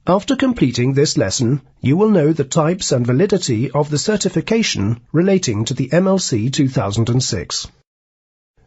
After completing this lesson, you will know the types and validity of the certification relating to the MLC 2006.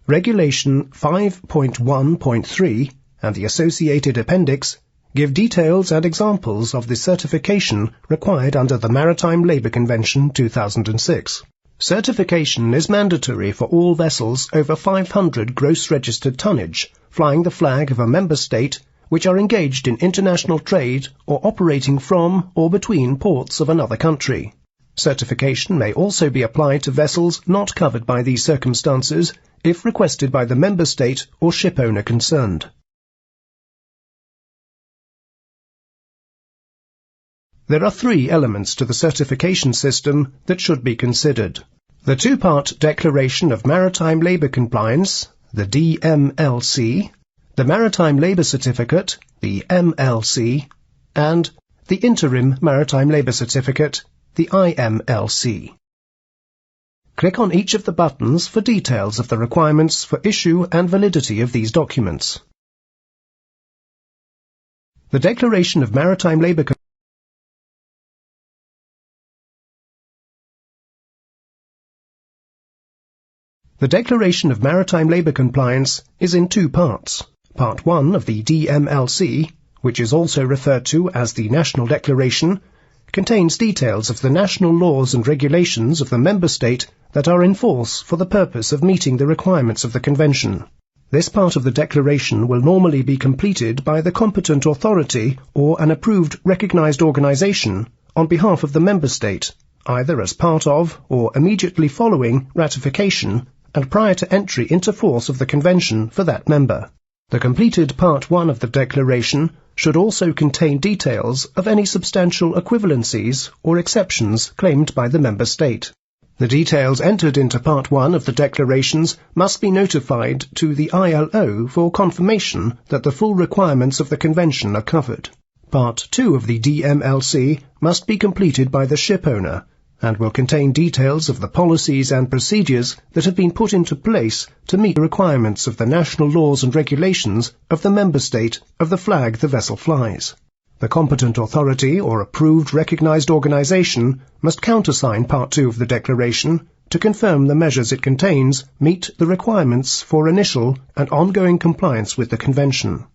Regulation 5.1.3 and the associated appendix give details and examples of the certification required under the Maritime Labour Convention 2006. Certification is mandatory for all vessels over 500 gross registered tonnage flying the flag of a member state which are engaged in international trade or operating from or between ports of another country. Certification may also be applied to vessels not covered by these circumstances if requested by the member state or ship owner concerned. There are three elements to the certification system that should be considered. The two-part Declaration of Maritime Labour Compliance, the DMLC, the Maritime Labour Certificate, the MLC, and the Interim Maritime Labour Certificate, the IMLC. Click on each of the buttons for details of the requirements for issue and validity of these documents. The Declaration of Maritime Labour The Declaration of Maritime Labour Compliance is in two parts. Part 1 of the DMLC, which is also referred to as the National Declaration, contains details of the national laws and regulations of the member state that are in force for the purpose of meeting the requirements of the Convention. This part of the declaration will normally be completed by the competent authority or an approved recognized organization on behalf of the member state, either as part of or immediately following ratification and prior to entry into force of the Convention for that member. The completed Part 1 of the Declaration should also contain details of any substantial equivalencies or exceptions claimed by the member state. The details entered into Part 1 of the declarations must be notified to the ILO for confirmation that the full requirements of the Convention are covered. Part 2 of the DMLC must be completed by the ship owner and will contain details of the policies and procedures that have been put into place to meet the requirements of the national laws and regulations of the member state of the flag the vessel flies. The competent authority or approved recognized organization must countersign Part 2 of the Declaration to confirm the measures it contains meet the requirements for initial and ongoing compliance with the Convention.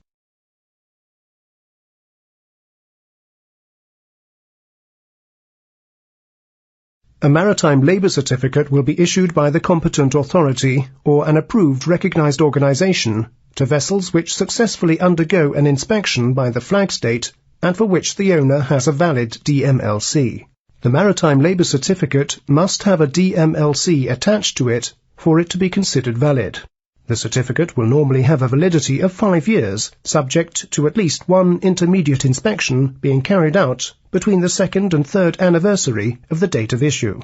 A Maritime Labour Certificate will be issued by the competent authority or an approved recognized organization to vessels which successfully undergo an inspection by the flag state and for which the owner has a valid DMLC. The Maritime Labour Certificate must have a DMLC attached to it for it to be considered valid. The certificate will normally have a validity of 5 years, subject to at least one intermediate inspection being carried out between the second and third anniversary of the date of issue.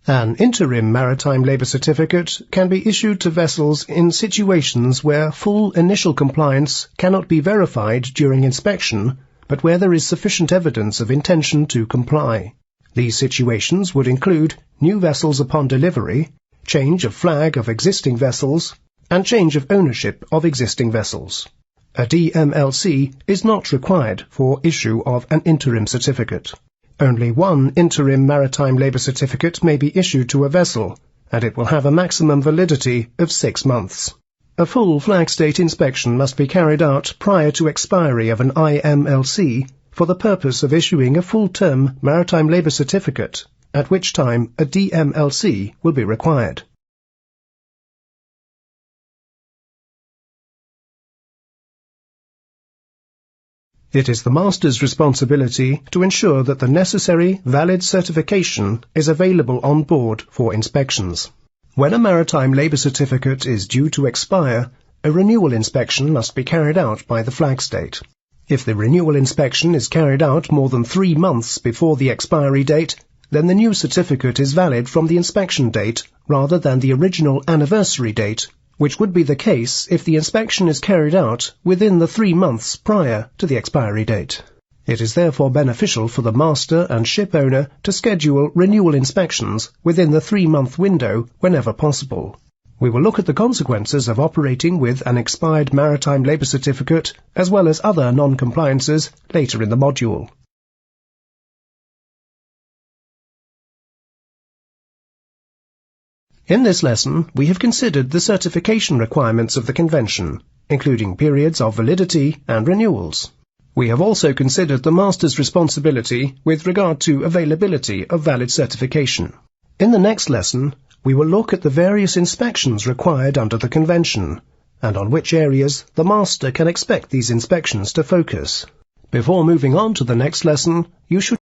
An interim maritime labour certificate can be issued to vessels in situations where full initial compliance cannot be verified during inspection, but where there is sufficient evidence of intention to comply. These situations would include new vessels upon delivery, change of flag of existing vessels, and change of ownership of existing vessels. A DMLC is not required for issue of an interim certificate. Only one interim maritime labour certificate may be issued to a vessel, and it will have a maximum validity of 6 months. A full flag state inspection must be carried out prior to expiry of an IMLC for the purpose of issuing a full-term maritime labour certificate, at which time a DMLC will be required. It is the master's responsibility to ensure that the necessary valid certification is available on board for inspections. When a maritime labour certificate is due to expire, a renewal inspection must be carried out by the flag state. If the renewal inspection is carried out more than 3 months before the expiry date, then the new certificate is valid from the inspection date rather than the original anniversary date, which would be the case if the inspection is carried out within the 3 months prior to the expiry date. It is therefore beneficial for the master and ship owner to schedule renewal inspections within the 3-month window whenever possible. We will look at the consequences of operating with an expired maritime labour certificate, as well as other non-compliances, later in the module. In this lesson, we have considered the certification requirements of the Convention, including periods of validity and renewals. We have also considered the Master's responsibility with regard to availability of valid certification. In the next lesson, we will look at the various inspections required under the Convention, and on which areas the Master can expect these inspections to focus. Before moving on to the next lesson, you should